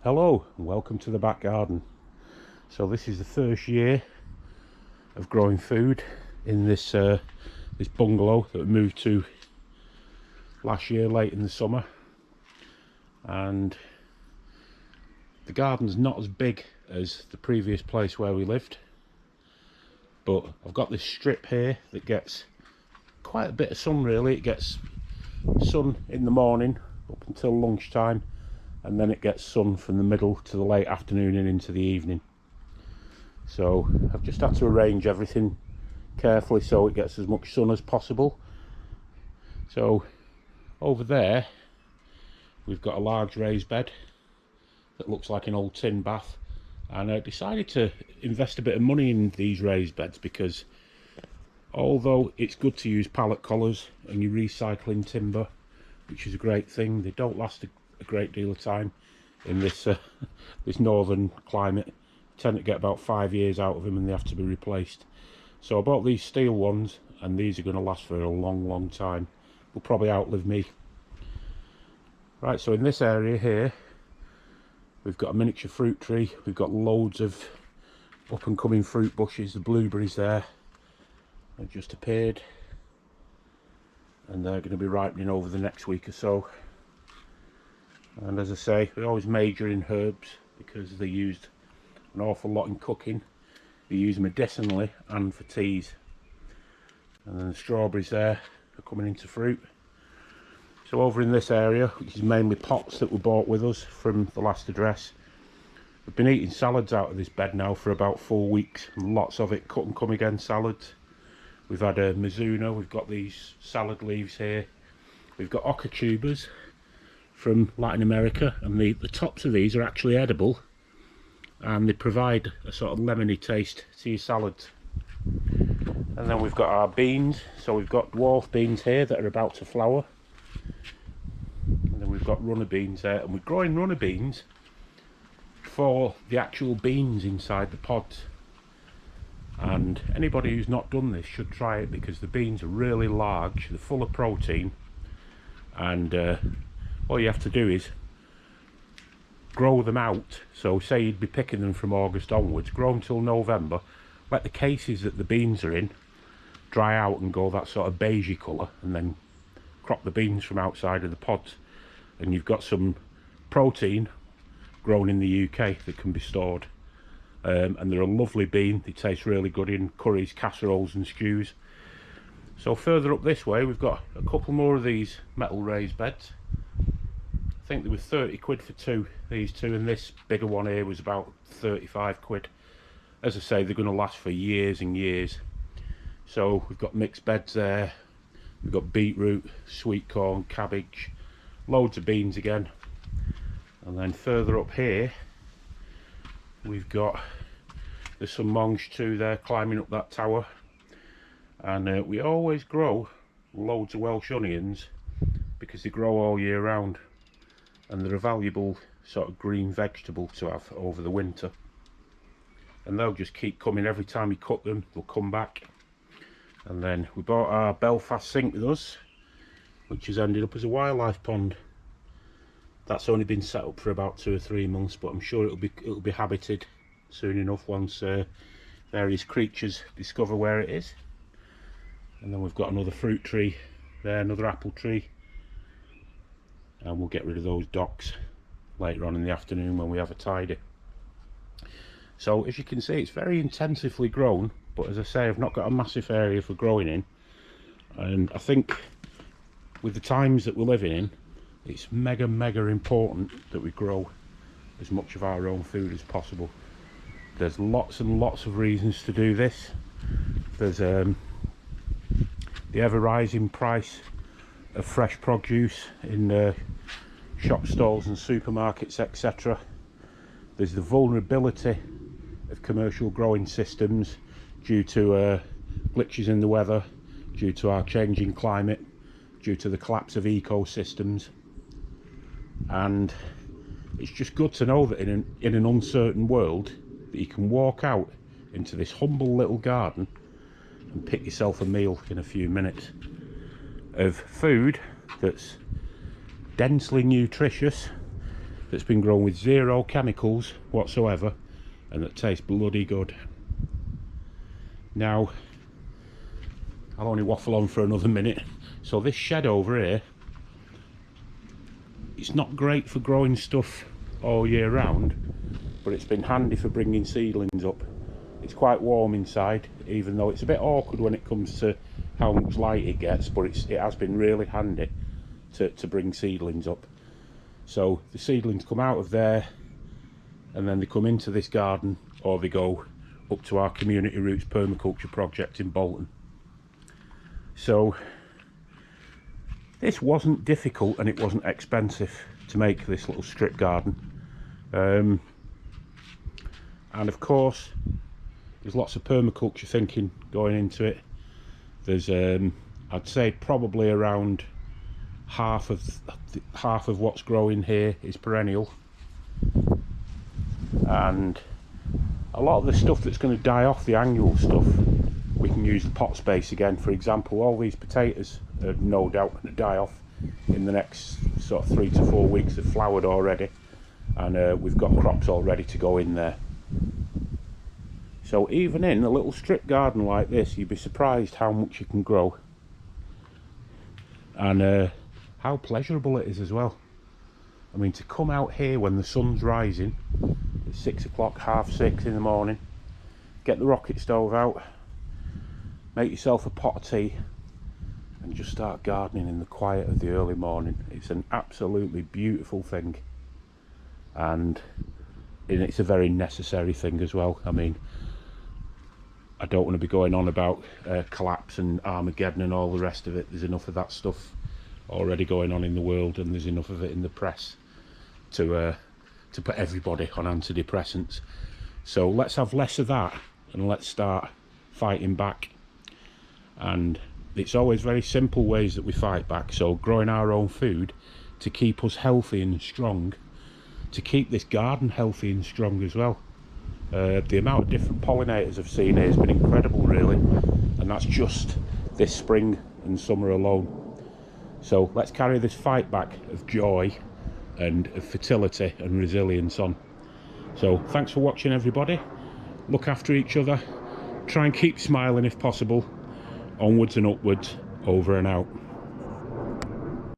Hello and welcome to the back garden. So this is the first year of growing food in this this bungalow that we moved to last year late in the summer, and the garden's not as big as the previous place where we lived, but I've got this strip here that gets quite a bit of sun. Really, it gets sun in the morning up until lunchtime, and then it gets sun from the middle to the late afternoon and into the evening. So I've just had to arrange everything carefully so it gets as much sun as possible. So over there we've got a large raised bed that looks like an old tin bath, and I decided to invest a bit of money in these raised beds because although it's good to use pallet collars and you're recycling timber, which is a great thing, they don't last a great deal of time in this this northern climate. You tend to get about 5 years out of them and they have to be replaced. So I bought these steel ones, and these are going to last for a long time. Will probably outlive me. Right, so in this area here we've got a miniature fruit tree. We've got loads of up and coming fruit bushes. The blueberries there have just appeared, and they're going to be ripening over the next week or so. And as I say, we always major in herbs because they're used an awful lot in cooking. They use medicinally and for teas. And then the strawberries there are coming into fruit. So over in this area, which is mainly pots that were bought with us from the last address, we've been eating salads out of this bed now for about 4 weeks. And lots of it, cut and come again salads. We've had a Mizuno, we've got these salad leaves here. We've got oca tubers from Latin America, and the tops of these are actually edible, and they provide a sort of lemony taste to your salads. And then we've got our beans. So we've got dwarf beans here that are about to flower, and then we've got runner beans there, and we're growing runner beans for the actual beans inside the pods. And anybody who's not done this should try it because the beans are really large, they're full of protein, and all you have to do is grow them out. So say you'd be picking them from August onwards, grow them till November, let the cases that the beans are in dry out and go that sort of beigey colour, and then crop the beans from outside of the pods, and you've got some protein grown in the UK that can be stored. And they're a lovely bean. They taste really good in curries, casseroles and stews. So further up this way we've got a couple more of these metal raised beds. I think they were 30 quid for two, these two, and this bigger one here was about 35 quid. As I say, they're going to last for years and years. So we've got mixed beds there. We've got beetroot, sweet corn, cabbage, loads of beans again. And then further up here we've got, there's some monge too there climbing up that tower. And we always grow loads of Welsh onions because they grow all year round, and they're a valuable sort of green vegetable to have over the winter. And they'll just keep coming. Every time you cut them, they'll come back. And then we bought our Belfast sink with us, which has ended up as a wildlife pond. That's only been set up for about 2 or 3 months, but I'm sure it'll be habited soon enough once various creatures discover where it is. And then we've got another fruit tree there, another apple tree, and we'll get rid of those docks later on in the afternoon when we have a tidy. So as you can see, it's very intensively grown, but as I say, I've not got a massive area for growing in, and I think with the times that we're living in, it's mega important that we grow as much of our own food as possible. There's lots and lots of reasons to do this. There's the ever rising price of fresh produce in shop stalls and supermarkets, etc. There's the vulnerability of commercial growing systems due to glitches in the weather, due to our changing climate, due to the collapse of ecosystems. And it's just good to know that in an uncertain world that you can walk out into this humble little garden and pick yourself a meal in a few minutes of food that's densely nutritious, that's been grown with 0 chemicals whatsoever, and that tastes bloody good. Now, I'll only waffle on for another minute. So this shed over here, it's not great for growing stuff all year round, but it's been handy for bringing seedlings up. It's quite warm inside, even though it's a bit awkward when it comes to how much light it gets, but it has been really handy to bring seedlings up. So the seedlings come out of there, and then they come into this garden, or they go up to our Community Roots Permaculture project in Bolton. So this wasn't difficult, and it wasn't expensive to make this little strip garden. And of course, there's lots of permaculture thinking going into it. There's I'd say probably around half of what's growing here is perennial, and a lot of the stuff that's going to die off, the annual stuff, we can use the pot space again. For example, all these potatoes are no doubt going to die off in the next sort of 3 to 4 weeks. They've flowered already, and we've got crops all ready to go in there. So even in a little strip garden like this, you'd be surprised how much you can grow, and how pleasurable it is as well. I mean, to come out here when the sun's rising at 6 o'clock, half 6 in the morning, get the rocket stove out, make yourself a pot of tea, and just start gardening in the quiet of the early morning. It's an absolutely beautiful thing, and it's a very necessary thing as well. I mean, I don't want to be going on about collapse and Armageddon and all the rest of it. There's enough of that stuff already going on in the world, and there's enough of it in the press to put everybody on antidepressants. So let's have less of that, and let's start fighting back. And it's always very simple ways that we fight back. So growing our own food to keep us healthy and strong, to keep this garden healthy and strong as well. The amount of different pollinators I've seen here has been incredible, really, and that's just this spring and summer alone. So let's carry this fight back of joy and of fertility and resilience on. So thanks for watching, everybody. Look after each other, try and keep smiling if possible. Onwards and upwards, over and out.